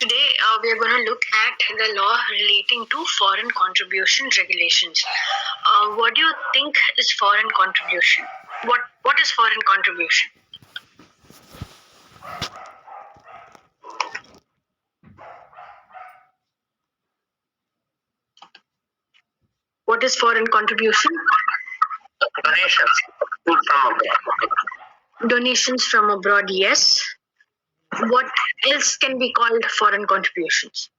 Today, we are going to look at the law relating to foreign contribution regulations. What do you think is foreign contribution? What is foreign contribution? What is foreign contribution? Donations from abroad. Donations from abroad, yes. What else can be called foreign contributions?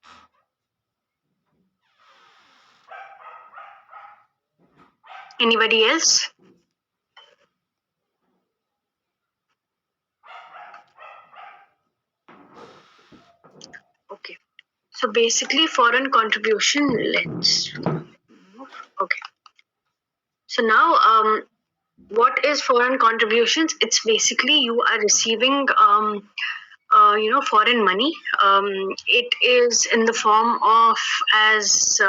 Anybody else? Okay. So basically, foreign contribution. Okay. So now, what is foreign contributions? It's basically you are receiving, foreign money. It is in the form of, as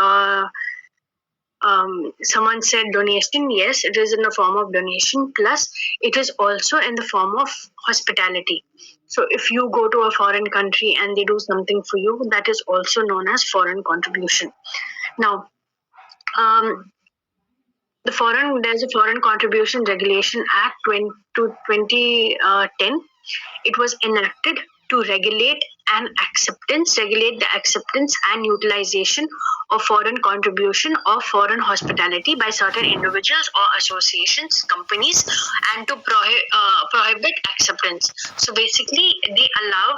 someone said, donation. Yes, it is in the form of donation. Plus, it is also in the form of hospitality. So if you go to a foreign country and they do something for you, that is also known as foreign contribution. Now, there's a Foreign Contribution Regulation Act 2010. It was enacted to regulate the acceptance and utilization of foreign contribution or foreign hospitality by certain individuals or associations, companies, and to prohibit acceptance. So basically, they allow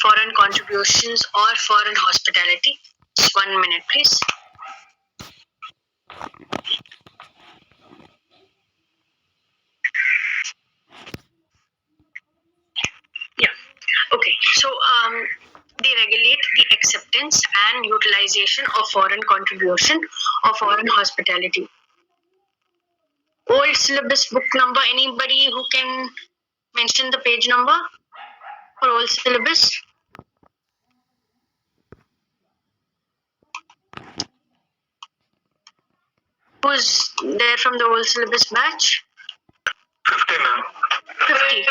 foreign contributions or foreign hospitality. Just 1 minute, please. Yeah. Okay. So they regulate the acceptance and utilization of foreign contribution or foreign hospitality. Old syllabus book number. Anybody who can mention the page number for old syllabus? Who's there from the old syllabus batch? 50, ma'am. 50. Okay.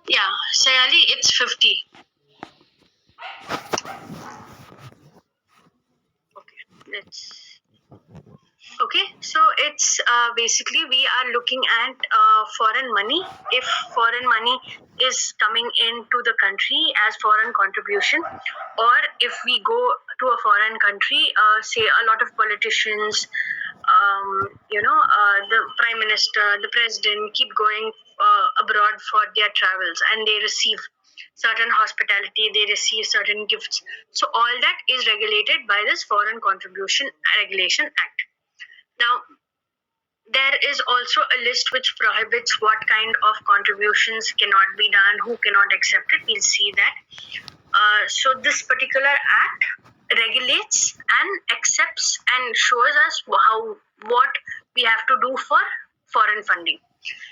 Yeah, Sayali, it's 50. Okay, let's. Okay, so it's basically we are looking at foreign money. If foreign money is coming into the country as foreign contribution, or if we go to a foreign country, say a lot of politicians, the prime minister, the president keep going abroad for their travels and they receive certain hospitality, they receive certain gifts. So all that is regulated by this Foreign Contribution Regulation Act. Now, there is also a list which prohibits what kind of contributions cannot be done, who cannot accept it. We'll see that. So this particular act regulates and accepts and shows us what we have to do for foreign funding.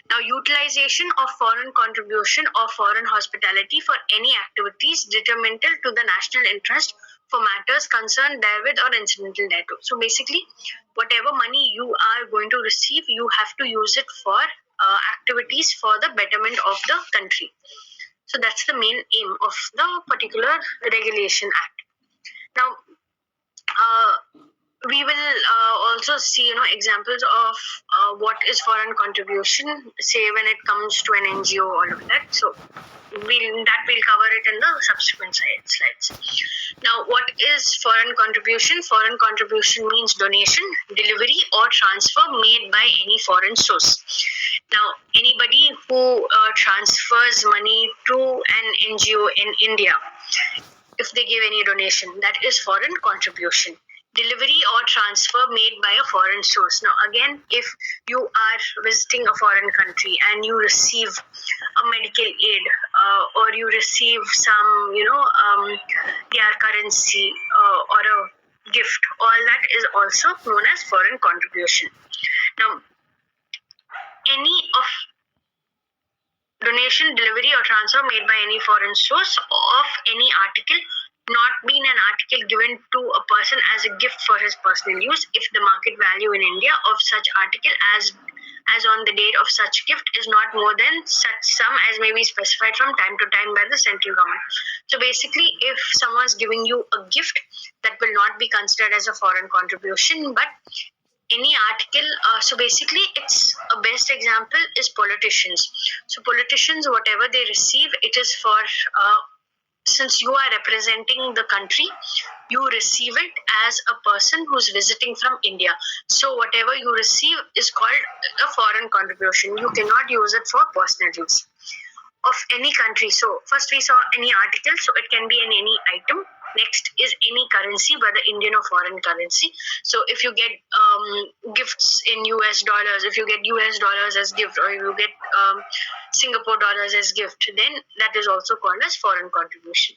Now, utilization of foreign contribution or foreign hospitality for any activities detrimental to the national interest for matters concerned therewith or incidental thereto. So basically, whatever money you are going to receive, you have to use it for activities for the betterment of the country. So that's the main aim of the particular regulation act. Now, we will also see examples of what is foreign contribution, say when it comes to an NGO, all of that. So we'll cover it in the subsequent slides. Now, what is foreign contribution? Foreign contribution means donation, delivery, or transfer made by any foreign source. Now, anybody who transfers money to an NGO in India, if they give any donation, that is foreign contribution. Delivery or transfer made by a foreign source. Now, again, if you are visiting a foreign country and you receive a medical aid or you receive some, their currency or a gift, all that is also known as foreign contribution. Now, any of donation, delivery, or transfer made by any foreign source of any article not being an article given to a person as a gift for his personal use if the market value in India of such article as on the date of such gift is not more than such sum as may be specified from time to time by the central government. So basically, if someone's giving you a gift, that will not be considered as a foreign contribution, but any article. So basically, it's a best example is politicians. So politicians, whatever they receive, it is for since you are representing the country, you receive it as a person who's visiting from India. So whatever you receive is called a foreign contribution. You cannot use it for personal use of any country. So first we saw any article, so it can be in any item. Next is any currency, whether Indian or foreign currency. So if you get gifts in US dollars, if you get US dollars as gift, or you get Singapore dollars as gift, then that is also called as foreign contribution.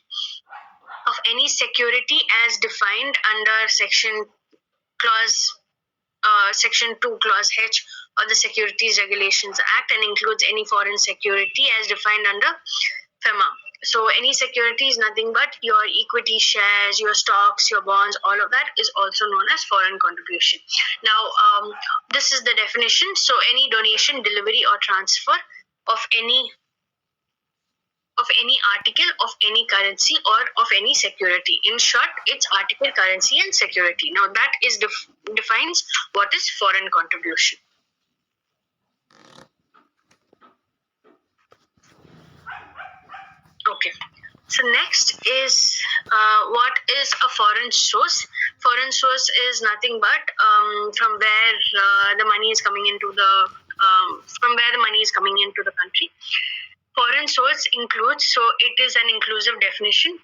Of any security as defined under clause Section 2, Clause H of the Securities Regulations Act, and includes any foreign security as defined under FEMA. So any security is nothing but your equity shares, your stocks, your bonds, all of that is also known as foreign contribution. Now, this is the definition. So any donation, delivery, or transfer of any article, of any currency, or of any security. In short, it's article, currency, and security. Now that is defines what is foreign contribution. Okay. So next is what is a foreign source? Foreign source is nothing but from where the money is coming into the country. Foreign source includes, so it is an inclusive definition,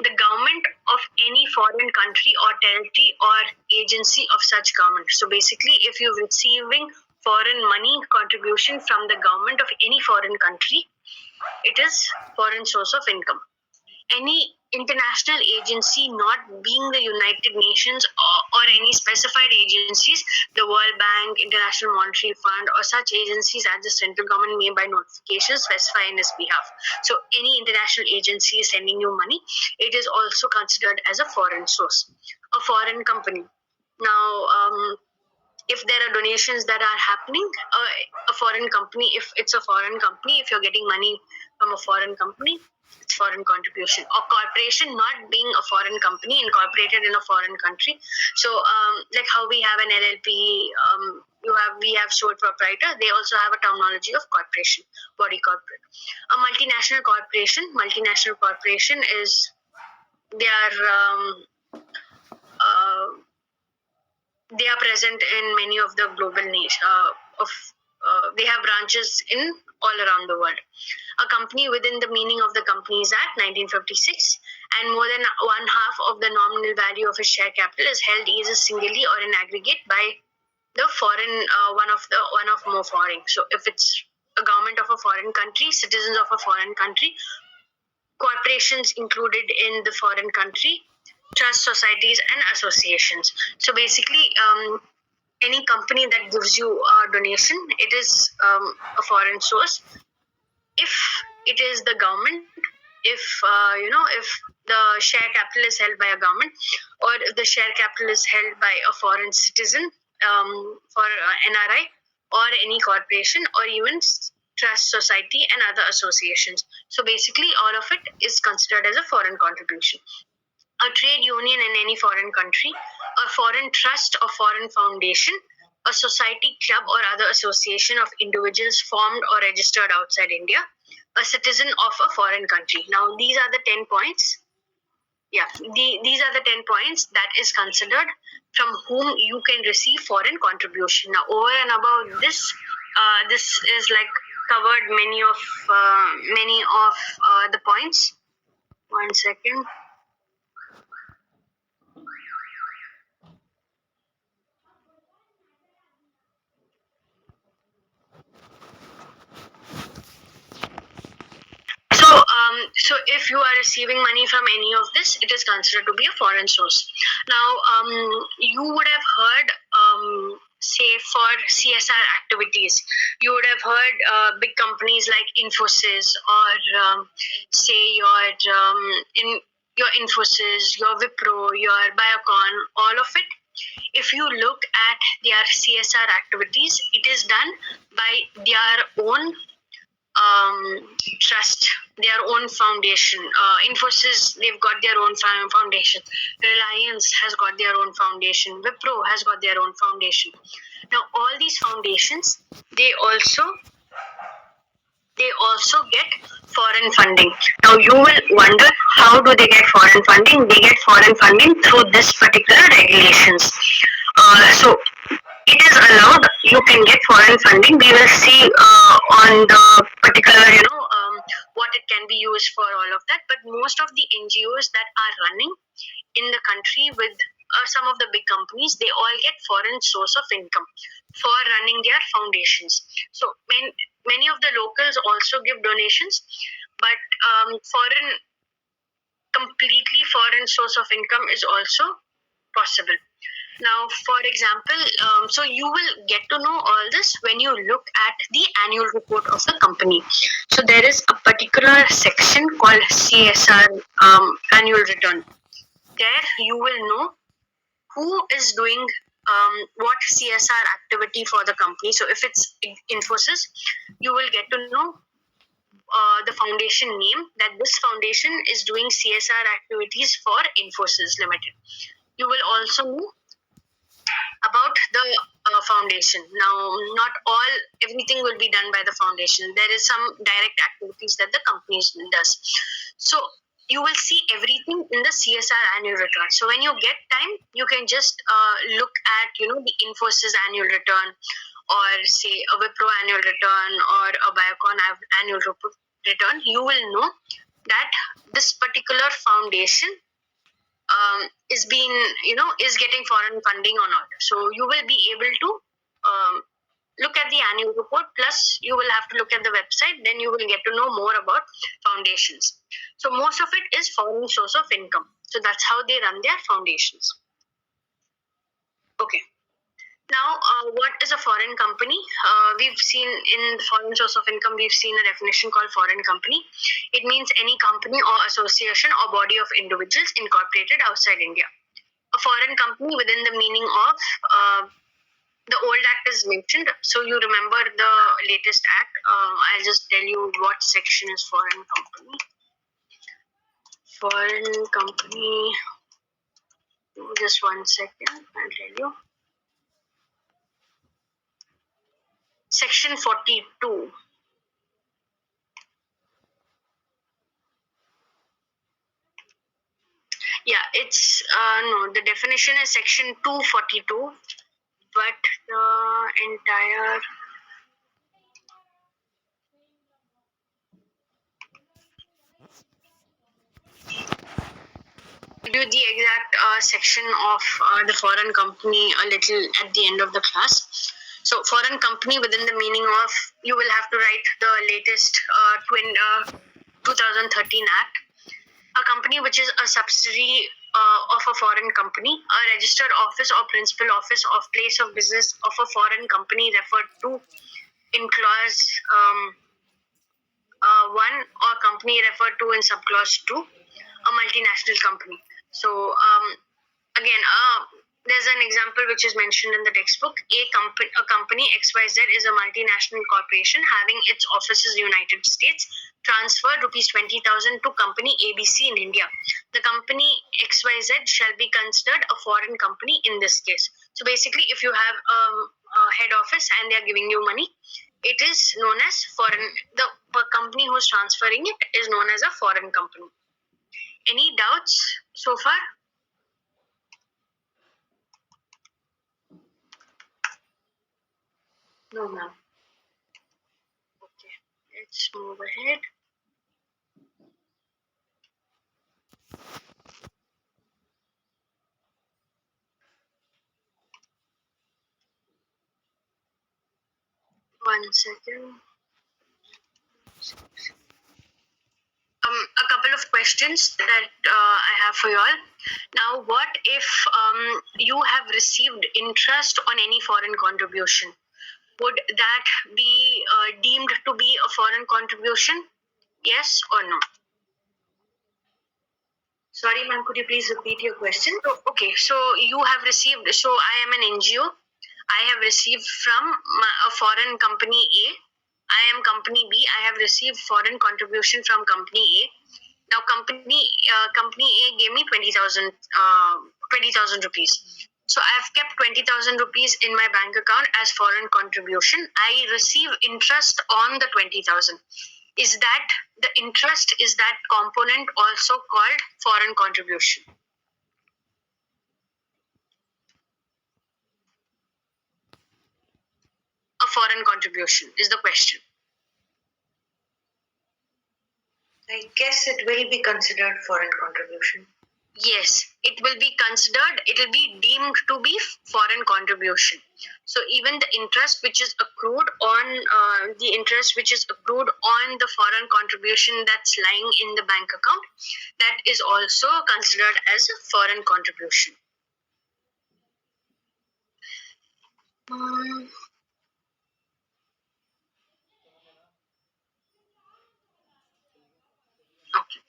the government of any foreign country or territory or agency of such government. So basically, if you're receiving foreign money contribution from the government of any foreign country, it is foreign source of income. Any international agency, not being the United Nations or any specified agencies, the World Bank, International Monetary Fund, or such agencies as the central government may by notification specify in its behalf. So any international agency is sending you money, it is also considered as a foreign source. A foreign company. Now, if there are donations that are happening, a foreign company, if it's a foreign company, if you're getting money from a foreign company, it's foreign contribution. Or corporation, not being a foreign company, incorporated in a foreign country. So like how we have an LLP, we have sole proprietor, they also have a terminology of corporation, body corporate. A multinational corporation is, they are present in many of the global they have branches in all around the world. A company within the meaning of the Companies Act 1956, and more than one half of the nominal value of its share capital is held either singly or in aggregate by the foreign one of more foreign. So if it's a government of a foreign country, citizens of a foreign country, corporations included in the foreign country, trust societies and associations. So basically, any company that gives you a donation, it is a foreign source. If it is the government, if if the share capital is held by a government, or if the share capital is held by a foreign citizen, for NRI, or any corporation, or even trust society and other associations. So basically, all of it is considered as a foreign contribution. A trade union in any foreign country, a foreign trust or foreign foundation, a society, club, or other association of individuals formed or registered outside India, a citizen of a foreign country. Now, these are the 10 points. Yeah, these are the 10 points that is considered from whom you can receive foreign contribution. Now, over and above this, this is like covered many of the points. 1 second. So if you are receiving money from any of this, it is considered to be a foreign source. Now, you would have heard, say, for CSR activities, you would have heard big companies like Infosys, or say your Infosys, your Wipro, your Biocon, all of it. If you look at their CSR activities, it is done by their own trust, their own foundation. Infosys, they've got their own foundation. Reliance has got their own foundation. Wipro has got their own foundation. Now, all these foundations, they also get foreign funding. Now you will wonder, how do they get foreign funding? They get foreign funding through this particular regulations. So it is allowed, you can get foreign funding. We will see on the particular, what it can be used for, all of that. But most of the NGOs that are running in the country with some of the big companies, they all get foreign source of income for running their foundations. So many of the locals also give donations, but foreign completely foreign source of income is also possible. Now, for example, so you will get to know all this when you look at the annual report of the company. So there is a particular section called CSR, annual return. There you will know who is doing what CSR activity for the company. So if it's Infosys, you will get to know the foundation name, that this foundation is doing CSR activities for Infosys Limited. You will also know about the foundation. Now, not all everything will be done by the foundation. There is some direct activities that the company does. So you will see everything in the CSR annual return. So when you get time, you can just look at the Infosys annual return, or say a Wipro annual return, or a Biocon annual return. You will know that this particular foundation is being is getting foreign funding or not. So you will be able to look at the annual report, plus you will have to look at the website. Then you will get to know more about foundations. So most of it is foreign source of income. So that's how they run their foundations. Okay. Now, what is a foreign company? We've seen in foreign source of income, we've seen a definition called foreign company. It means any company or association or body of individuals incorporated outside India. A foreign company within the meaning of the old act is mentioned. So you remember the latest act. I'll just tell you what section is foreign company. Foreign company. Just 1 second. I'll tell you. Section 42. Yeah, it's no. The definition is section 242, but the entire do the exact section of the foreign company a little at the end of the class. So, foreign company within the meaning of, you will have to write the latest 2013 Act. A company which is a subsidiary of a foreign company, a registered office or principal office of place of business of a foreign company referred to in clause 1, or company referred to in subclause 2, a multinational company. So again, there's an example which is mentioned in the textbook. A company XYZ is a multinational corporation having its offices in United States. Transferred rupees 20,000 to company ABC in India. The company XYZ shall be considered a foreign company in this case. So basically, if you have a head office and they are giving you money, it is known as foreign. The company who's transferring it is known as a foreign company. Any doubts so far? No, ma'am. Okay, let's move ahead. One second. A couple of questions that I have for you all. Now, what if you have received interest on any foreign contribution? Would that be deemed to be a foreign contribution? Yes or no? Sorry, ma'am, could you please repeat your question? Okay, so you have received, so I am an NGO. I have received from a foreign company A. I I am company B. I have received foreign contribution from company A. Now company A gave me 20,000 rupees. So I have kept 20,000 rupees in my bank account as foreign contribution. I receive interest on the 20,000. Is that the interest? Is that component also called foreign contribution? A foreign contribution is the question. I guess it will be considered foreign contribution. Yes, it will be considered, it will be deemed to be foreign contribution. So even the interest which is accrued on the foreign contribution that's lying in the bank account, that is also considered as a foreign contribution. Mm, okay.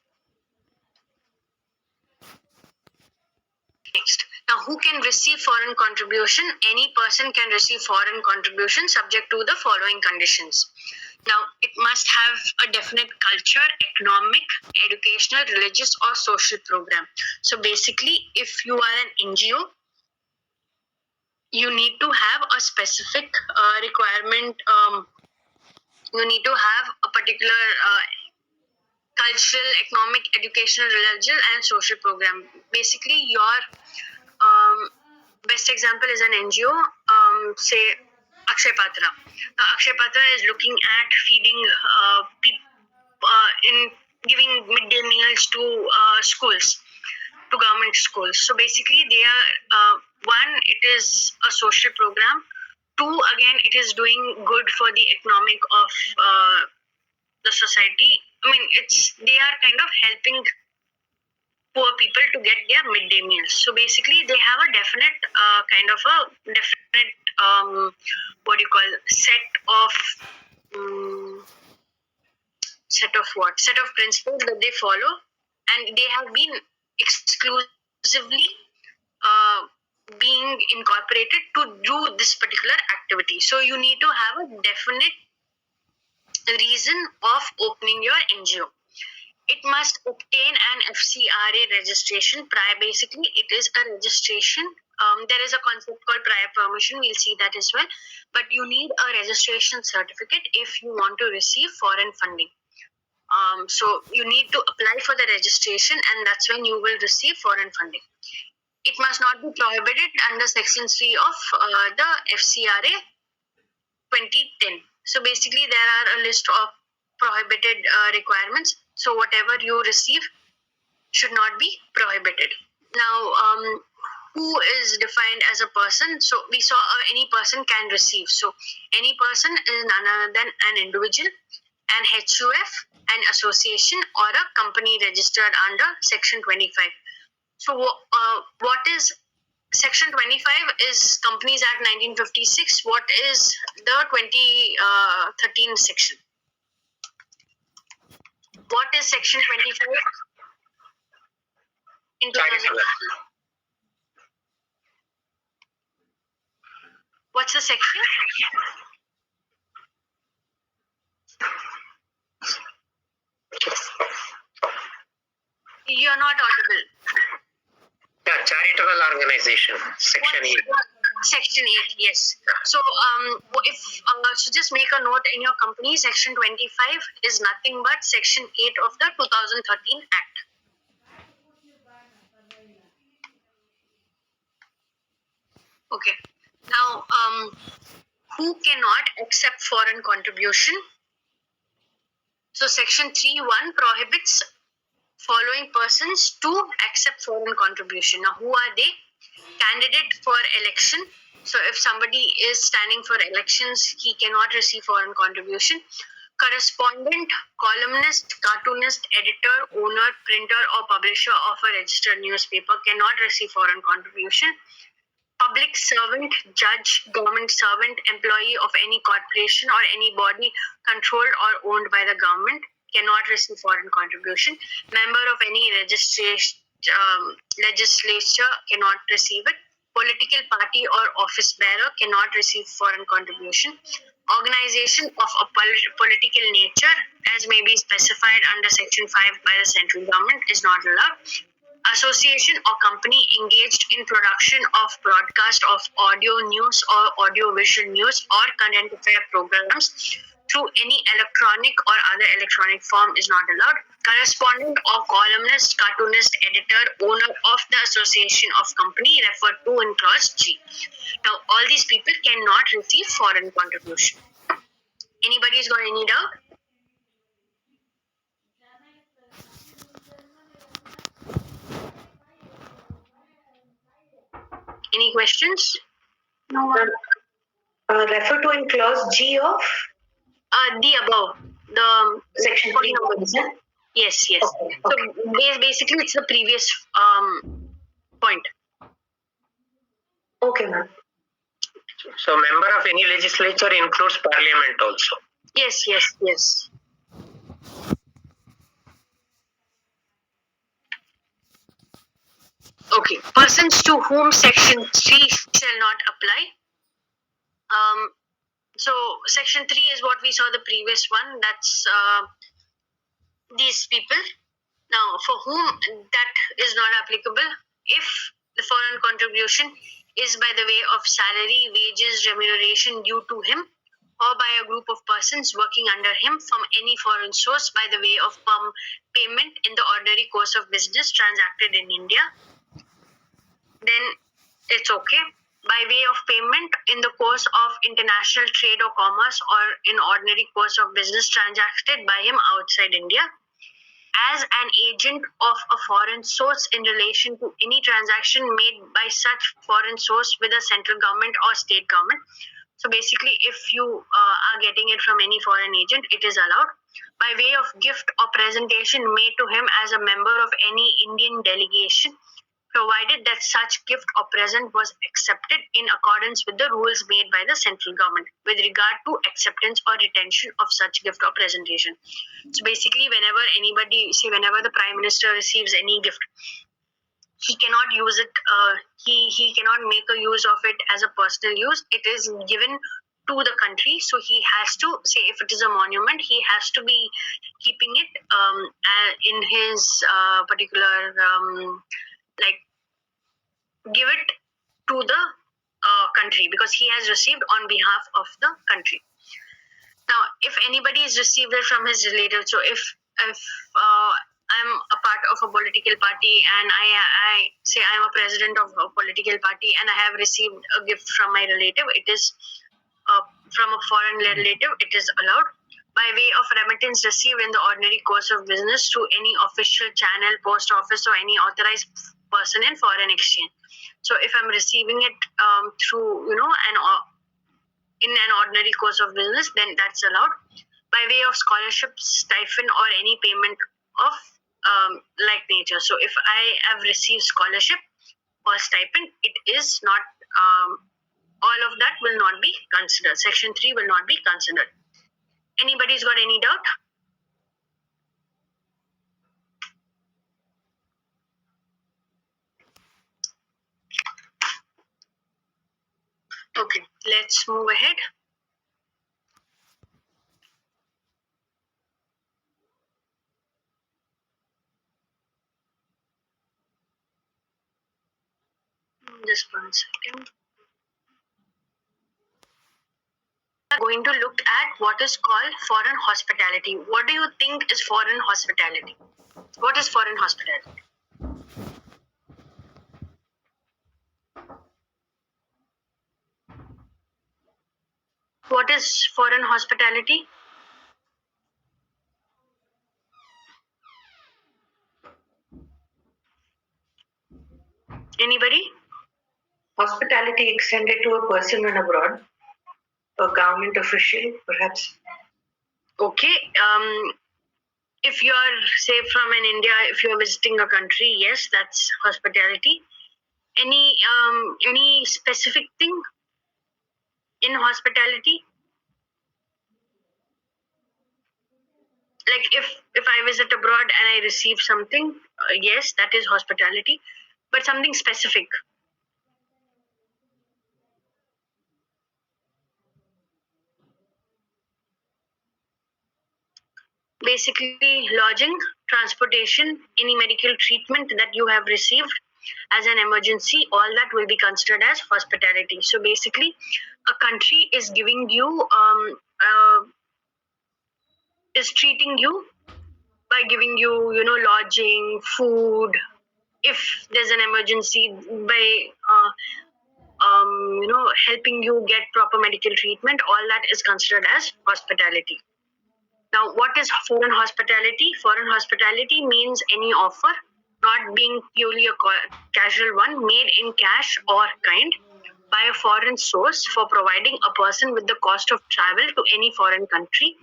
Next. Now, who can receive foreign contribution? Any person can receive foreign contribution subject to the following conditions. Now, it must have a definite culture, economic, educational, religious, or social program. So, basically, if you are an NGO, you need to have a specific requirement. You need to have a particular cultural, economic, educational, religious, and social program. Basically, your best example is an NGO, say Akshay Patra. Now, Akshay Patra is looking at feeding in giving midday meals to schools, to government schools. So basically, they are one, it is a social program. Two, again, it is doing good for the economic of the society. I mean, they are kind of helping poor people to get their midday meals. So basically, they have a definite what do you call, um, set of principles that they follow, and they have been exclusively uh, being incorporated to do this particular activity. So you need to have a definite reason of opening your NGO. It must obtain an FCRA registration. Basically, it is a registration. There is a concept called prior permission. We'll see that as well. But you need a registration certificate if you want to receive foreign funding. So you need to apply for the registration, and that's when you will receive foreign funding. It must not be prohibited under Section 3 of the FCRA 2010. So basically, there are a list of prohibited requirements. So whatever you receive should not be prohibited. Now, who is defined as a person? So we saw any person can receive. So any person is none other than an individual, an HUF, an association, or a company registered under Section 25. So what is Section 25 is Companies Act 1956. What is the 2013 section? What is Section 25 in 2013? What's the section? You're not audible. Yeah, charitable organization, Section 8. Section 8, yes. So, so just make a note in your company. Section 25 is nothing but Section 8 of the 2013 Act. Okay. Now, who cannot accept foreign contribution? So, Section 3(1) prohibits following persons to accept foreign contribution. Now, who are they? Candidate for election. So if somebody is standing for elections, he cannot receive foreign contribution. Correspondent, columnist, cartoonist, editor, owner, printer, or publisher of a registered newspaper cannot receive foreign contribution. Public servant, judge, government servant, employee of any corporation or any body controlled or owned by the government cannot receive foreign contribution. Member of any legislature cannot receive it. Political party or office bearer cannot receive foreign contribution. organization of a political nature, as may be specified under Section 5 by the central government, is not allowed. Association or company engaged in production of broadcast of audio news or audiovisual news or current affair programs through any electronic or other electronic form is not allowed. Correspondent or columnist, cartoonist, editor, owner of the association of company referred to in clause G. Now, all these people cannot receive foreign contribution. Anybody's got any doubt? Any questions? No. Refer to in clause G of The above, the section 3. Yes, yes. Okay, okay. So basically, it's the previous point. Okay, ma'am. So member of any legislature includes parliament also. Yes, yes, yes. Okay, persons to whom section 3 shall not apply. So section 3 is what we saw the previous one. That's these people. Now, for whom that is not applicable, if the foreign contribution is by the way of salary, wages, remuneration due to him, or by a group of persons working under him from any foreign source by the way of payment in the ordinary course of business transacted in India, then it's okay. By way of payment in the course of international trade or commerce or in ordinary course of business transacted by him outside India, as an agent of a foreign source in relation to any transaction made by such foreign source with a central government or state government. So basically, if you are getting it from any foreign agent, it is allowed. By way of gift or presentation made to him as a member of any Indian delegation, provided that such gift or present was accepted in accordance with the rules made by the central government with regard to acceptance or retention of such gift or presentation. So basically, whenever the prime minister receives any gift, he cannot use it. He cannot make a use of it as a personal use. It is given to the country, so he has to say if it is a monument, he has to be keeping it in his particular give it to the country because he has received on behalf of the country. Now, if anybody has received it from his relative, so if I'm a part of a political party and I say I'm a president of a political party and I have received a gift from my relative, it is from a foreign relative, it is allowed. By way of remittance received in the ordinary course of business through any official channel, post office, or any authorized person in foreign exchange. So if I'm receiving it through in an ordinary course of business, then that's allowed. By way of scholarship, stipend, or any payment of like nature. So if I have received scholarship or stipend, it is not all of that will not be considered. Section 3 will not be considered. Anybody's got any doubt? Okay, let's move ahead. Just 1 second. We are going to look at what is called foreign hospitality. What do you think is foreign hospitality? What is foreign hospitality? What is foreign hospitality? Anybody? Hospitality extended to a person when abroad, a government official, perhaps. Okay. If you are, say, from in India, if you are visiting a country, yes, that's hospitality. Any specific thing in hospitality? Like if I visit abroad and I receive something, yes, that is hospitality, but something specific. basically lodging, transportation, any medical treatment that you have received as an emergency, all that will be considered as hospitality. So basically, a country is giving you, is treating you by giving you, lodging, food. If there's an emergency, by helping you get proper medical treatment, all that is considered as hospitality. Now, what is foreign hospitality? Foreign hospitality means any offer, not being purely a casual one, made in cash or kind by a foreign source for providing a person with the cost of travel to any foreign country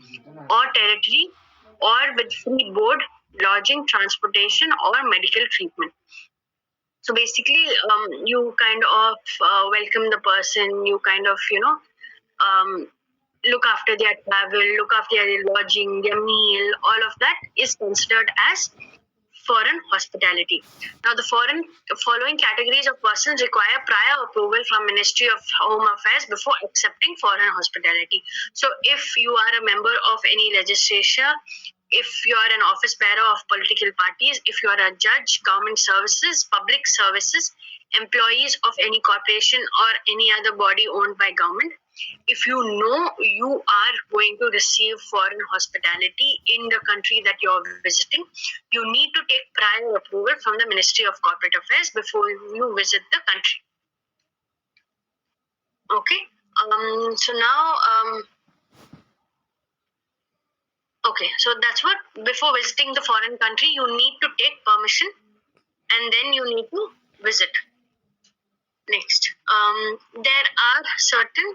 or territory, or with free board, lodging, transportation, or medical treatment. So basically, you kind of welcome the person, you kind of, um, look after their travel, look after their lodging, their meal, all of that is considered as foreign hospitality. Now, the following categories of persons require prior approval from Ministry of Home Affairs before accepting foreign hospitality. So, if you are a member of any legislature, if you are an office bearer of political parties, if you are a judge, government services, public services, employees of any corporation or any other body owned by government, if you know you are going to receive foreign hospitality in the country that you're visiting, you need to take prior approval from the Ministry of Corporate Affairs before you visit the country. Okay. So now, okay. So that's what, before visiting the foreign country, you need to take permission, and then you need to visit. Next, there are certain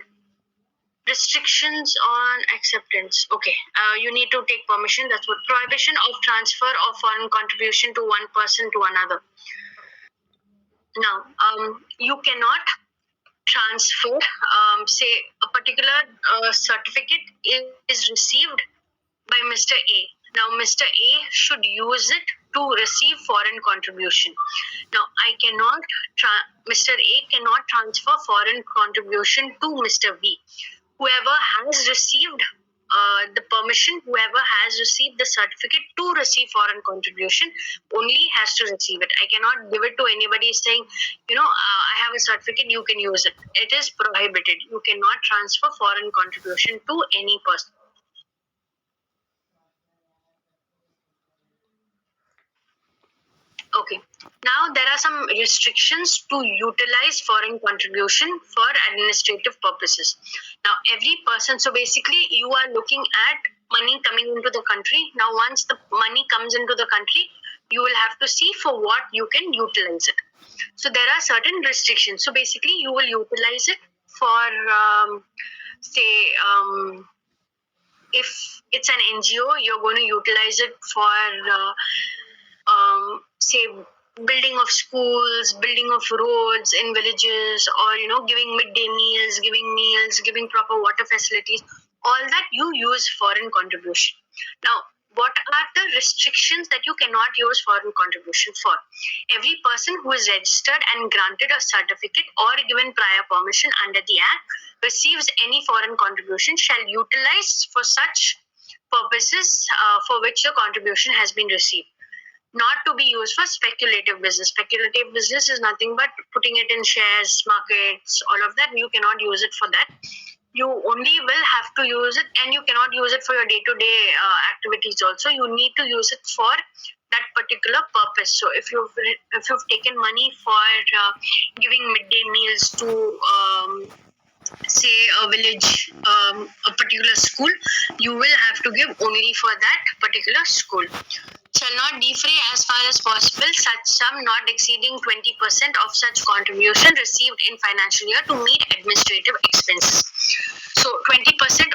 restrictions on acceptance. Okay, you need to take permission. That's what, prohibition of transfer of foreign contribution to one person to another. Now, you cannot transfer, say, a particular certificate is received by Mr. A. Now, Mr. A should use it to receive foreign contribution. Now, Mr. A cannot transfer foreign contribution to Mr. B. Whoever has received the permission, whoever has received the certificate to receive foreign contribution, only has to receive it. I cannot give it to anybody saying, I have a certificate, you can use it. It is prohibited. You cannot transfer foreign contribution to any person. Okay. Now there are some restrictions to utilize foreign contribution for administrative purposes. Now every person, so basically you are looking at money coming into the country. Now once the money comes into the country, you will have to see for what you can utilize it. So there are certain restrictions. So basically you will utilize it for, say, if it's an NGO, you're going to utilize it for say, building of schools, building of roads in villages, or giving midday meals, giving proper water facilities. All that you use foreign contribution. Now, what are the restrictions that you cannot use foreign contribution for? Every person who is registered and granted a certificate or given prior permission under the Act receives any foreign contribution shall utilize for such purposes for which the contribution has been received, not to be used for speculative business. Speculative business is nothing but putting it in shares, markets, all of that. You cannot use it for that. You only will have to use it, and you cannot use it for your day-to-day activities. Also, you need to use it for that particular purpose. So, if you've taken money for giving midday meals to say a village, a particular school, you will have to give only for that particular school. Shall not defray as far as possible such sum not exceeding 20% of such contribution received in financial year to meet administrative expenses. So 20%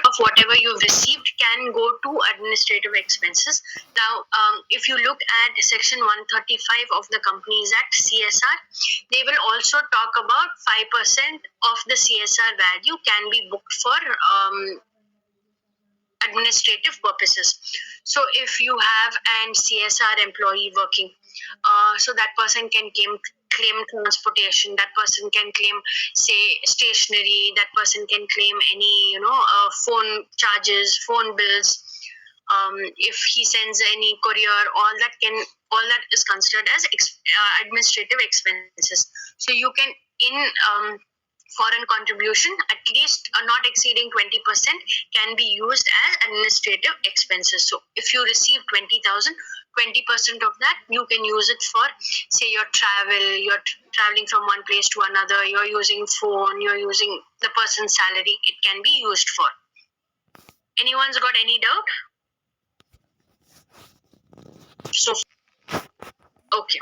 of whatever you've received can go to administrative expenses. Now, if you look at section 135 of the Companies Act, CSR, they will also talk about 5% of the CSR value can be booked for administrative purposes. So if you have an CSR employee working, so that person can claim transportation, that person can claim, say, stationery, that person can claim any phone charges, phone bills, if he sends any courier, all that is considered as administrative expenses. So you can in foreign contribution, at least not exceeding 20% can be used as administrative expenses. So if you receive 20,000, 20% of that you can use it for, say, your travel, you're traveling from one place to another, you're using phone, you're using the person's salary, it can be used for. Anyone's got any doubt? So, okay.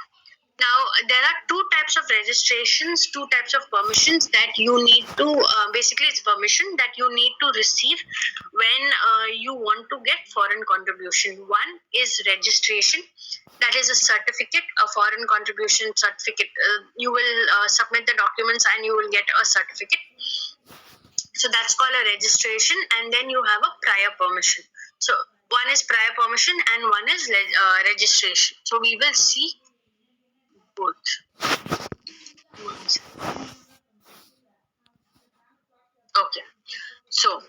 Now, there are two types of registrations, two types of permissions that you need to, basically, it's permission that you need to receive when you want to get foreign contribution. One is registration, that is a certificate, a foreign contribution certificate. You will submit the documents and you will get a certificate. So that's called a registration, and then you have a prior permission. So one is prior permission and one is registration. So we will see both. Okay. So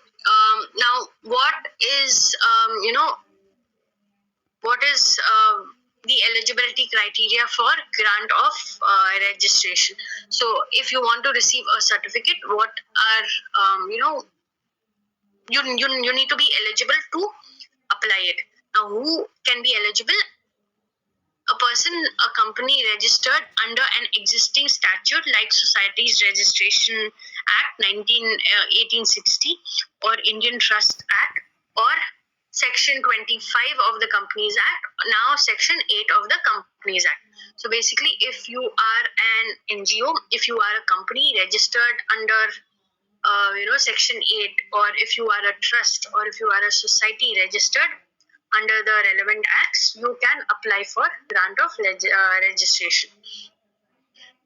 now, what is what is the eligibility criteria for grant of registration? So if you want to receive a certificate, what are you need to be eligible to apply it. Now, who can be eligible? A person, a company registered under an existing statute like Societies Registration Act 1860 or Indian Trust Act or Section 25 of the Companies Act, now Section 8 of the Companies Act. So basically, if you are an NGO, if you are a company registered under Section 8, or if you are a trust, or if you are a society registered under the relevant acts, you can apply for grant of registration.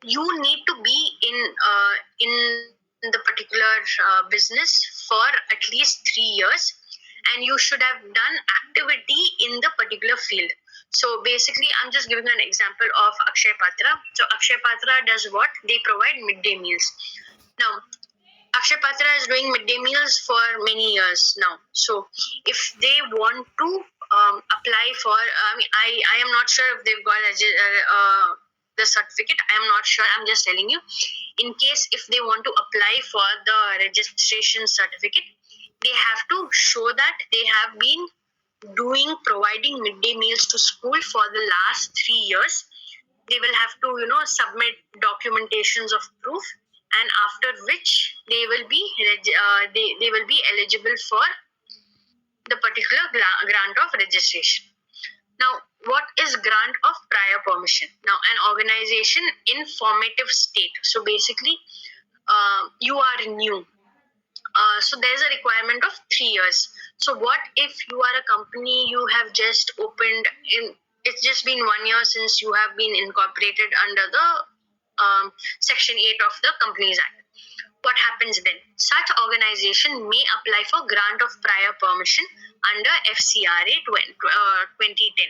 You need to be in the particular business for at least 3 years, and you should have done activity in the particular field. So basically, I'm just giving an example of Akshay Patra. So Akshay Patra does what? They provide midday meals. Now, Akshay Patra is doing midday meals for many years now. So if they want to apply for, I am not sure if they've got the certificate. I am not sure. I'm just telling you. In case if they want to apply for the registration certificate, they have to show that they have been providing midday meals to school for the last 3 years. They will have to submit documentations of proof, and after which they will be they will be eligible for the particular grant of registration. Now, what is grant of prior permission? Now, an organization in formative state. So basically, you are new. So there's a requirement of 3 years. So what if you are a company, you have just opened in, it's just been 1 year since you have been incorporated under the Section 8 of the Companies Act. What happens then? Such organization may apply for grant of prior permission under FCRA 2010.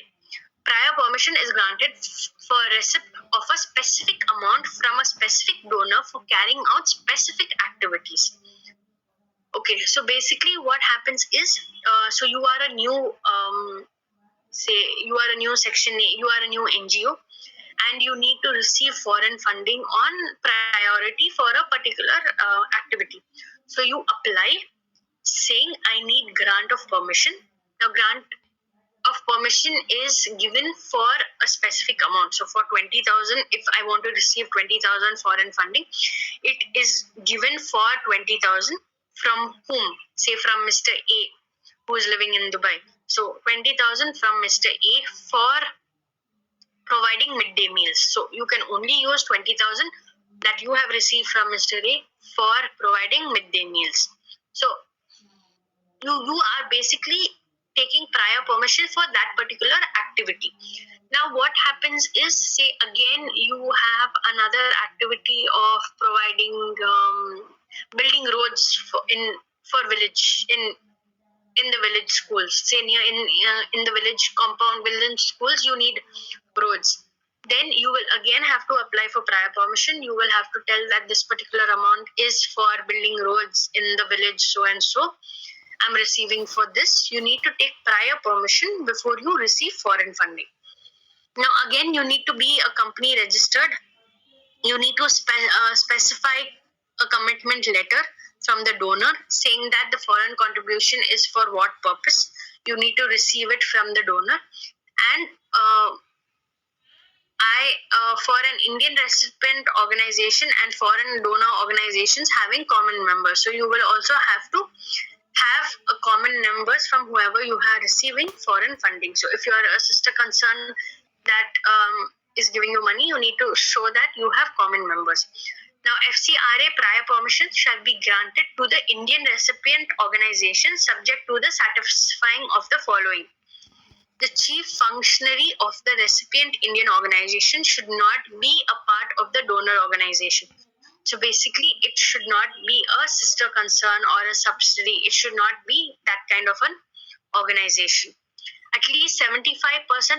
Prior permission is granted for receipt of a specific amount from a specific donor for carrying out specific activities. Okay, so basically what happens is, so you are a new, say, you are a new Section 8, you are a new NGO, and you need to receive foreign funding on priority for a particular activity. So you apply saying, I need grant of permission. Now, grant of permission is given for a specific amount. So for 20,000, if I want to receive 20,000 foreign funding, it is given for 20,000 from whom? Say from Mr. A, who is living in Dubai. So 20,000 from Mr. A for providing midday meals. So you can only use 20,000 that you have received from Mr. A for providing midday meals. So you are basically taking prior permission for that particular activity. Now what happens is, say again you have another activity of providing building roads for village in the village schools. Say near in the village compound, village schools, you need roads. Then you will again have to apply for prior permission. You will have to tell that this particular amount is for building roads in the village so and so, I'm receiving for this, you need to take prior permission before you receive foreign funding. Now, again, you need to be a company registered. You need to specify a commitment letter from the donor saying that the foreign contribution is for what purpose. You need to receive it from the donor. And for an Indian recipient organization and foreign donor organizations having common members. So you will also have to have a common numbers from whoever you are receiving foreign funding. So if you are a sister concern that is giving you money, you need to show that you have common members. Now, FCRA prior permission shall be granted to the Indian recipient organization subject to the satisfying of the following. The chief functionary of the recipient Indian organization should not be a part of the donor organization. So basically, it should not be a sister concern or a subsidiary. It should not be that kind of an organization. At least 75%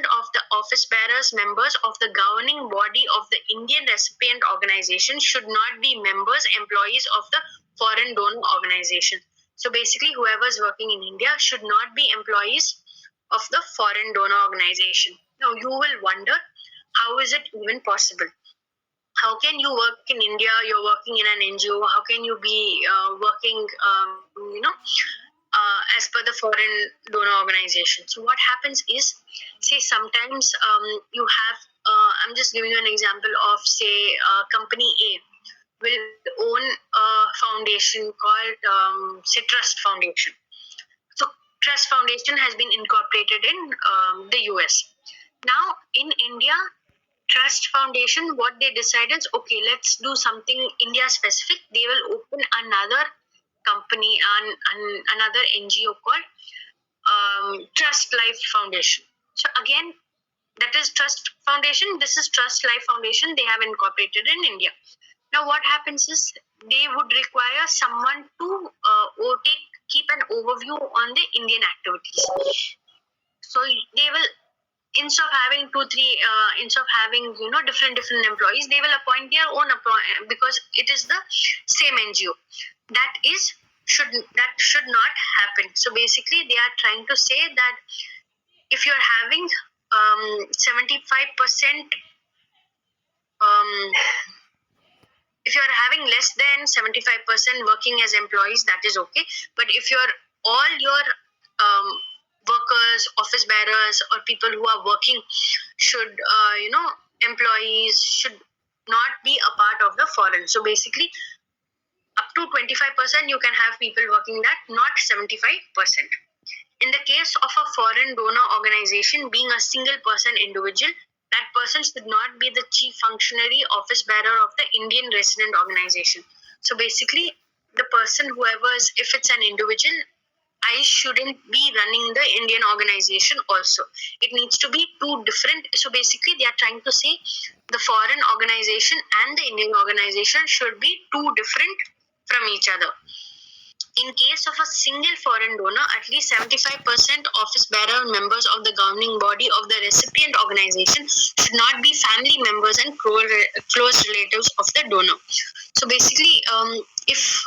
of the office bearers members of the governing body of the Indian recipient organization should not be members, employees of the foreign donor organization. So basically, whoever is working in India should not be employees of the foreign donor organization. Now, you will wonder, how is it even possible? How can you work in India? You're working in an NGO. How can you be working, as per the foreign donor organization? So what happens is, say sometimes you have. I'm just giving you an example of, say, company A will own a foundation called, say, Trust Foundation. So Trust Foundation has been incorporated in the US. Now in India, Trust Foundation, what they decided is, okay, let's do something India specific. They will open another company and another NGO called Trust Life Foundation. So again, that is Trust Foundation. This is Trust Life Foundation. They have incorporated in India. Now, what happens is they would require someone to keep an overview on the Indian activities. So they will, instead of having instead of having different employees, they will appoint their own because it is the same NGO. That should not happen. So basically, they are trying to say that if you are having 75%, if you are having less than 75% working as employees, that is okay. But if all your workers, office bearers, or people who are working should, employees should not be a part of the foreign. So basically, up to 25% you can have people working that, not 75%. In the case of a foreign donor organization being a single person individual, that person should not be the chief functionary office bearer of the Indian resident organization. So basically, the person, whoever is, if it's an individual, I shouldn't be running the Indian organization also. It needs to be two different. So basically, they are trying to say the foreign organization and the Indian organization should be two different from each other. In case of a single foreign donor, at least 75% office bearer members of the governing body of the recipient organization should not be family members and close relatives of the donor. So basically, if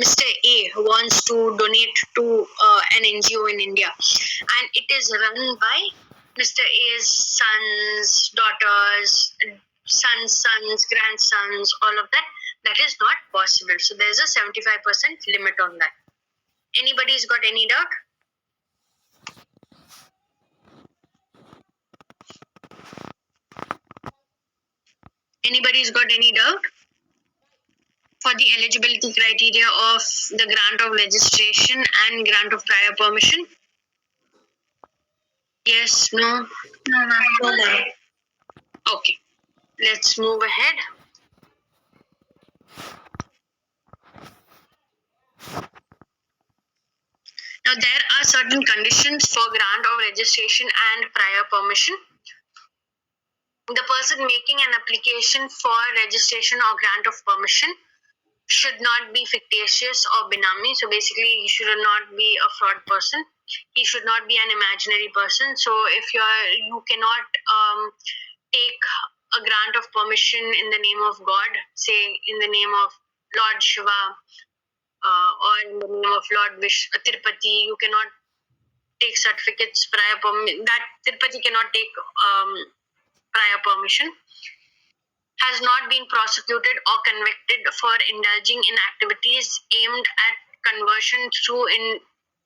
Mr. A wants to donate to an NGO in India, and it is run by Mr. A's sons, daughters, sons, grandsons, all of that, that is not possible. So there's a 75% limit on that. Anybody's got any doubt? Anybody's got any doubt? For the eligibility criteria of the grant of registration and grant of prior permission? Yes, no? No, ma'am. Okay, let's move ahead. Now, there are certain conditions for grant of registration and prior permission. The person making an application for registration or grant of permission should not be fictitious or benami. So basically, he should not be a fraud person. He should not be an imaginary person. So if you cannot take a grant of permission in the name of God, say in the name of Lord Shiva, or in the name of Lord Tirupati, you cannot take certificates prior permission. That Tirupati cannot take prior permission. Has not been prosecuted or convicted for indulging in activities aimed at conversion through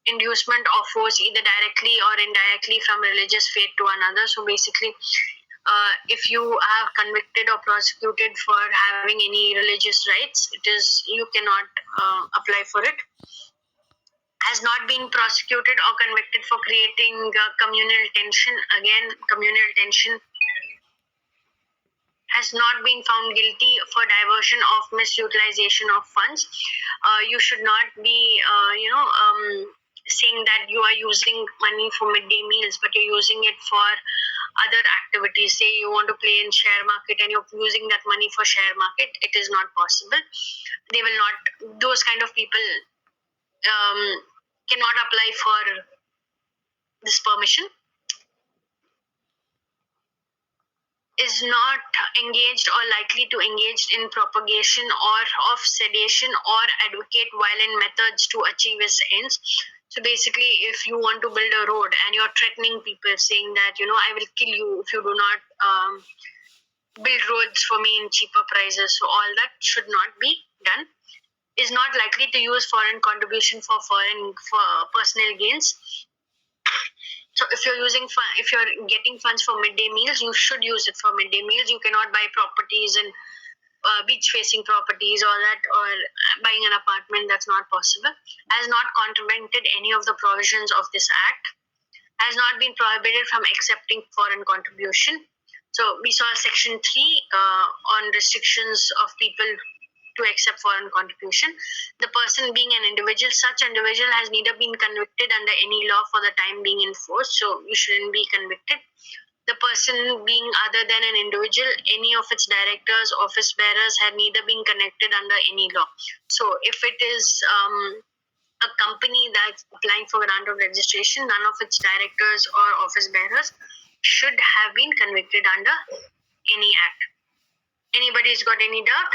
inducement of force, either directly or indirectly, from religious faith to another. So basically, if you are convicted or prosecuted for having any religious rights, it is you cannot apply for it. Has not been prosecuted or convicted for creating communal tension. Again, communal tension. Has not been found guilty for diversion of misutilization of funds. You should not be, saying that you are using money for midday meals, but you're using it for other activities. Say you want to play in share market and you're using that money for share market. It is not possible. They will not. Those kind of people cannot apply for this permission. Is not engaged or likely to engage in propagation or of sedation or advocate violent methods to achieve its ends. So basically, if you want to build a road and you're threatening people, saying that I will kill you if you do not build roads for me in cheaper prices, so all that should not be done. Is not likely to use foreign contribution for personal gains. So if you're if you're getting funds for midday meals, you should use it for midday meals. You cannot buy properties and beach-facing properties or that, or buying an apartment. That's not possible. Has not contravened any of the provisions of this act. Has not been prohibited from accepting foreign contribution. So we saw section 3 on restrictions of people to accept foreign contribution. The person being an individual, such individual has neither been convicted under any law for the time being enforced, so you shouldn't be convicted. The person being other than an individual, any of its directors, office bearers had neither been connected under any law. So if it is a company that's applying for grant of registration, none of its directors or office bearers should have been convicted under any act. Anybody's got any doubt?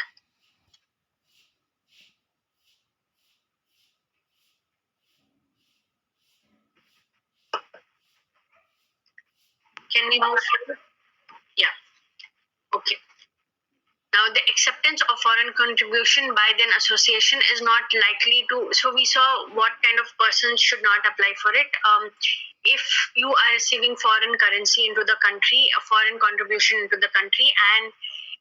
Can we move forward? Yeah. Okay. Now, the acceptance of foreign contribution by an association is not likely to. So, we saw what kind of persons should not apply for it. If you are receiving foreign currency into the country, a foreign contribution into the country, and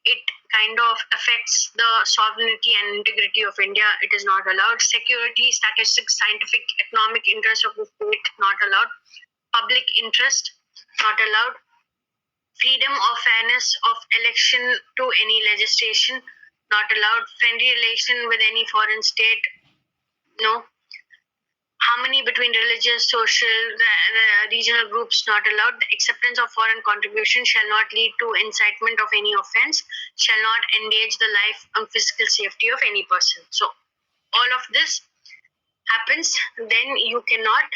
it kind of affects the sovereignty and integrity of India, it is not allowed. Security, statistics, scientific, economic interest of the state, not allowed. Public interest, not allowed. Freedom or fairness of election to any legislation, not allowed. Friendly relation with any foreign state, no. Harmony between religious, social, regional groups, not allowed. The acceptance of foreign contribution shall not lead to incitement of any offense, shall not endanger the life and physical safety of any person. So all of this happens, then you cannot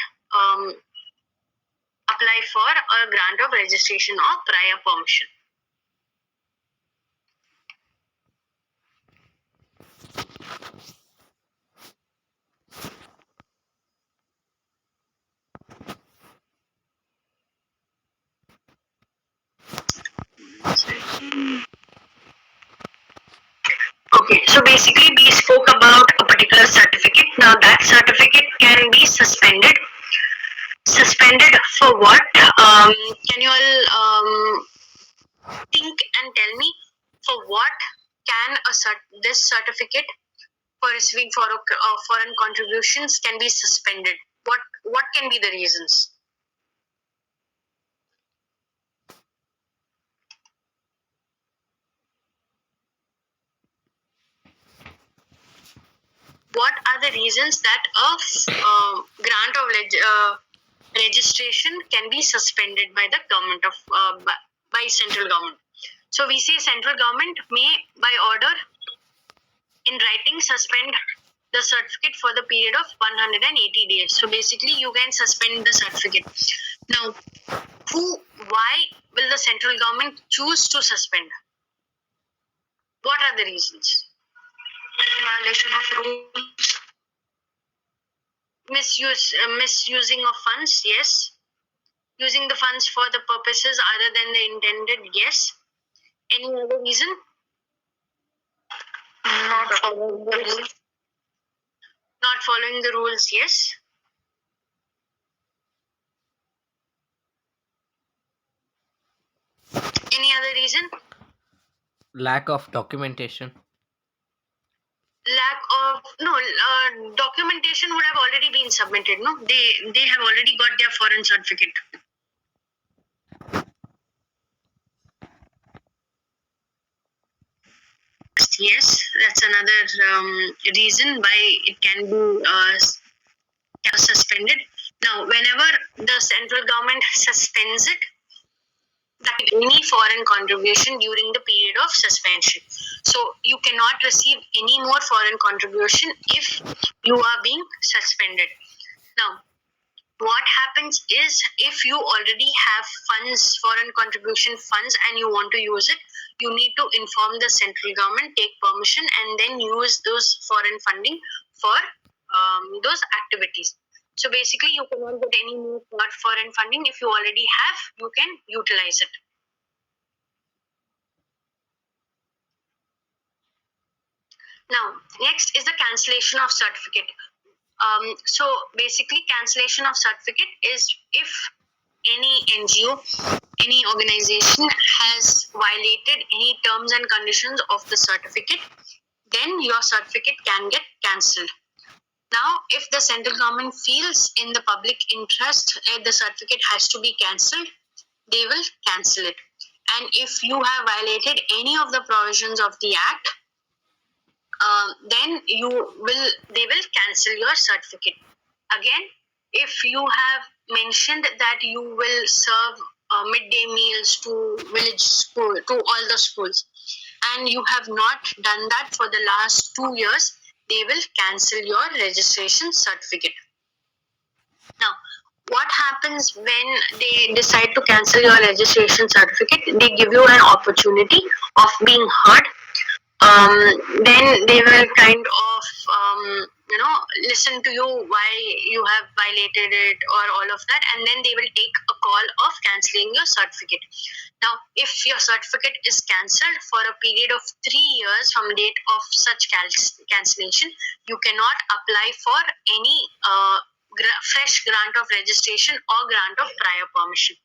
apply for a grant of registration or prior permission. Okay, so basically we spoke about a particular certificate. Now that certificate can be suspended. Suspended for what? Can you all think and tell me for what can this certificate for receiving foreign contributions can be suspended? What can be the reasons? What are the reasons that a grant of registration can be suspended by the government of by central government? So we say central government may, by order in writing, suspend the certificate for the period of 180 days. So basically, you can suspend the certificate. Now, why will the central government choose to suspend? What are the reasons? Violation of rules. misusing of funds, yes. Using the funds for the purposes other than the intended, yes. Any other reason? Not following the rules. Not following the rules, yes. Any other reason? Lack of documentation. Lack of no documentation would have already been submitted. No, they have already got their foreign certificate. Yes, that's another reason why it can be suspended. Now, whenever the central government suspends it, that any foreign contribution during the period of suspension. So you cannot receive any more foreign contribution if you are being suspended. Now, what happens is if you already have funds, foreign contribution funds, and you want to use it, you need to inform the central government, take permission, and then use those foreign funding for those activities. So basically, you cannot get any more foreign funding. If you already have, you can utilize it. Now, next is the cancellation of certificate. So basically, cancellation of certificate is if any NGO, any organization has violated any terms and conditions of the certificate, then your certificate can get cancelled. Now, if the central government feels in the public interest the certificate has to be cancelled, they will cancel it. And if you have violated any of the provisions of the act, then they will cancel your certificate. Again, if you have mentioned that you will serve midday meals to village school, to all the schools, and you have not done that for the last 2 years, they will cancel your registration certificate. Now, what happens when they decide to cancel your registration certificate? They give you an opportunity of being heard. Then they will kind of listen to you why you have violated it or all of that, and then they will take a call of cancelling your certificate. Now, if your certificate is cancelled for a period of 3 years from date of such cancellation, you cannot apply for any fresh grant of registration or grant of prior permission.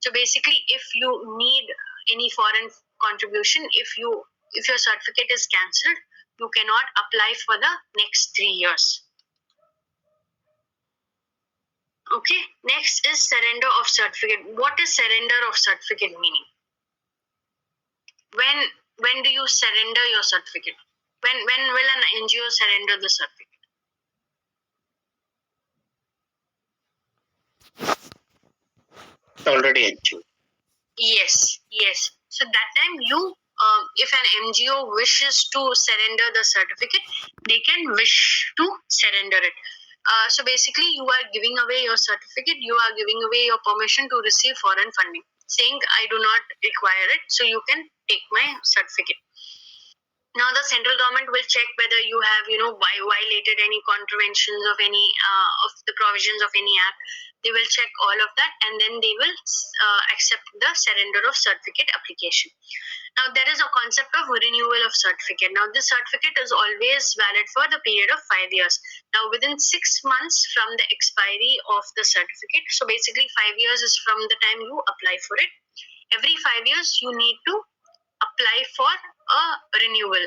So basically, if you need any foreign contribution, if your certificate is cancelled, you cannot apply for the next 3 years. Okay, next is surrender of certificate. What is surrender of certificate meaning? When do you surrender your certificate? When will an NGO surrender the certificate? Already achieved. Yes. So that time if an NGO wishes to surrender the certificate, they can wish to surrender it. So basically, you are giving away your certificate, you are giving away your permission to receive foreign funding, saying, I do not require it, so you can take my certificate. Now the central government will check whether you have violated any contraventions of any of the provisions of any act. They will check all of that, and then they will accept the surrender of certificate application. Now there is a concept of renewal of certificate. Now this certificate is always valid for the period of 5 years. Now within 6 months from the expiry of the certificate, so basically 5 years is from the time you apply for it. Every 5 years you need to apply for a renewal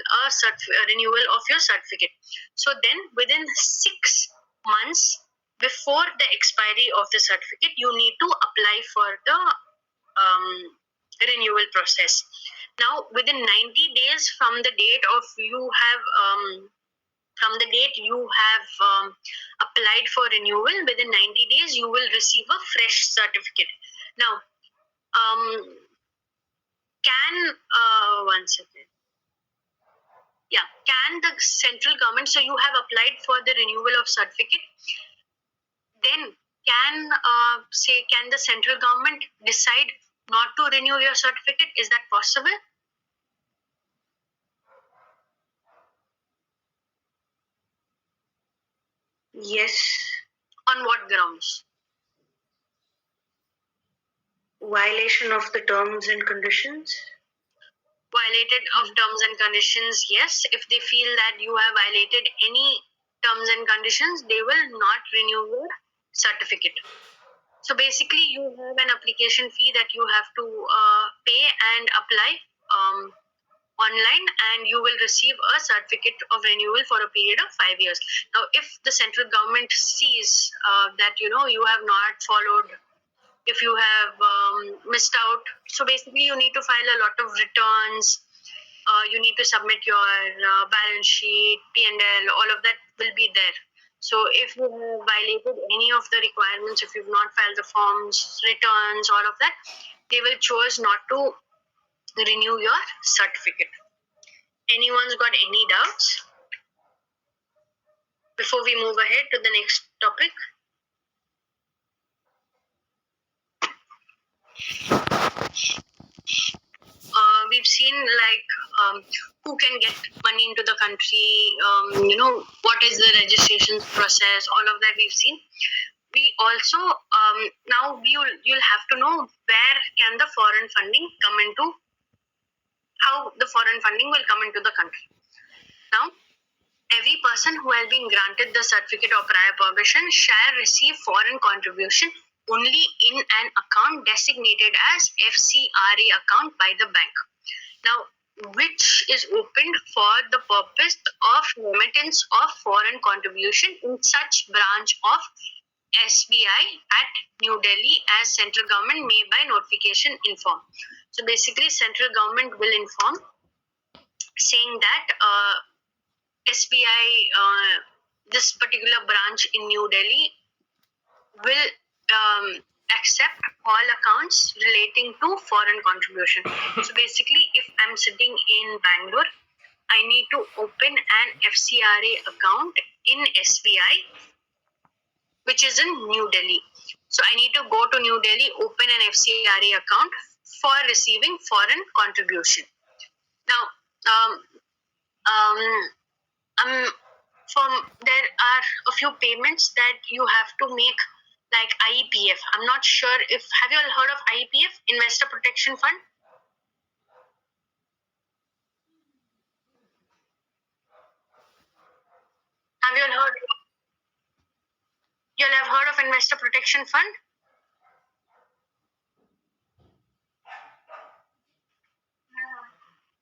of your certificate. So then within 6 months before the expiry of the certificate, you need to apply for the renewal process. Now within 90 days from the date of you have from the date you have applied for renewal, within 90 days you will receive a fresh certificate. Now can one second. Yeah, can the central government, so you have applied for the renewal of certificate, then can the central government decide not to renew your certificate? Is that possible? Yes. On what grounds? Violation of the terms and conditions. Violated of terms and conditions, yes. If they feel that you have violated any terms and conditions, they will not renew your certificate. So basically, you have an application fee that you have to pay and apply online, and you will receive a certificate of renewal for a period of 5 years. Now, if the central government sees that you have not followed, if you have missed out, so basically you need to file a lot of returns. You need to submit your balance sheet, P&L, all of that will be there. So if you have violated any of the requirements, if you've not filed the forms, returns, all of that, they will choose not to renew your certificate. Anyone's got any doubts before we move ahead to the next topic? We've seen who can get money into the country, what is the registration process, all of that we've seen. We also now you'll have to know where can the foreign funding come into, how the foreign funding will come into the country. Now, every person who has been granted the certificate of prior permission shall receive foreign contribution only in an account designated as FCRA account by the bank. Now, which is opened for the purpose of remittance of foreign contribution in such branch of SBI at New Delhi as central government may by notification inform. So basically, central government will inform saying that SBI, this particular branch in New Delhi, will accept all accounts relating to foreign contribution. So basically, if I'm sitting in Bangalore, I need to open an FCRA account in SBI, which is in New Delhi. So I need to go to New Delhi, open an FCRA account for receiving foreign contribution. Now, there are a few payments that you have to make, like IEPF. I'm not sure if have you all heard of IEPF, Investor Protection Fund? Have you all heard? You'll have heard of Investor Protection Fund?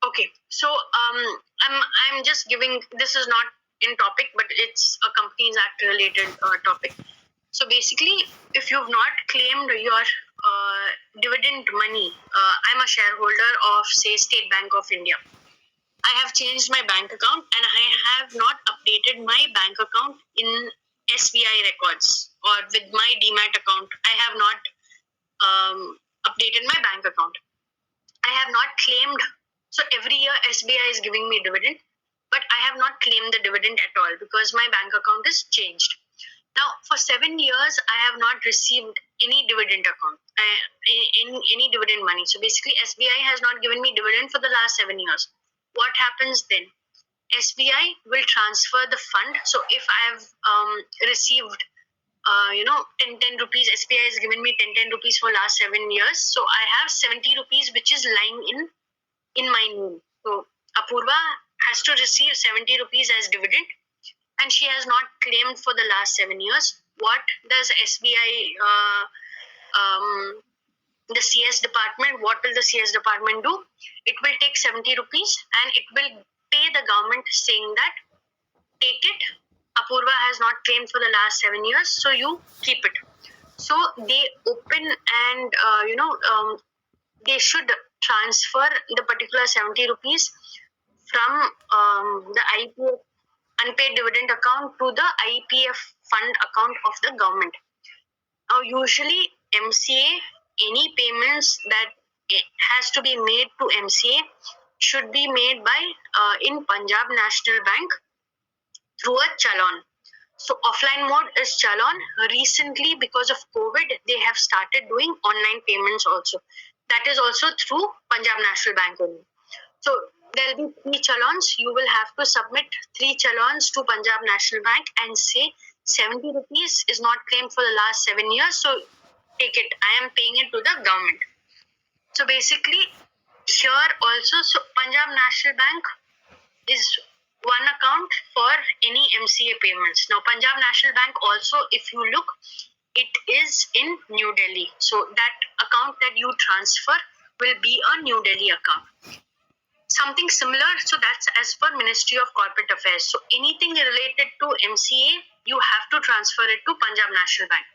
Okay, so I'm just giving. This is not in topic, but it's a Companies Act related topic. So basically, if you've not claimed your dividend money, I'm a shareholder of, say, State Bank of India. I have changed my bank account and I have not updated my bank account in SBI records or with my Demat account. I have not updated my bank account. I have not claimed. So every year SBI is giving me dividend, but I have not claimed the dividend at all because my bank account is changed. Now, for 7 years, I have not received any dividend account, any dividend money. So basically, SBI has not given me dividend for the last 7 years. What happens then? SBI will transfer the fund. So if I have received 10 rupees, SBI has given me 10 rupees for last 7 years. So I have 70 rupees which is lying in my name. So Apurva has to receive 70 rupees as dividend, and she has not claimed for the last 7 years. What does SBI, the CS department, what will the CS department do? It will take 70 rupees and it will pay the government saying that, take it, Apurva has not claimed for the last 7 years, so you keep it. So they open and, they should transfer the particular 70 rupees from the IPF unpaid dividend account to the IPF fund account of the government. Now, usually MCA, any payments that has to be made to MCA should be made by in Punjab National Bank through a chalon. So offline mode is chalon. Recently, because of COVID, they have started doing online payments also. That is also through Punjab National Bank only. So there will be 3 chalons. You will have to submit 3 chalons to Punjab National Bank and say 70 rupees is not claimed for the last 7 years, so take it. I am paying it to the government. So basically, here also, so Punjab National Bank is one account for any MCA payments. Now, Punjab National Bank also, if you look, it is in New Delhi. So that account that you transfer will be a New Delhi account. Something similar, so that's as per Ministry of Corporate Affairs. So anything related to MCA, you have to transfer it to Punjab National Bank.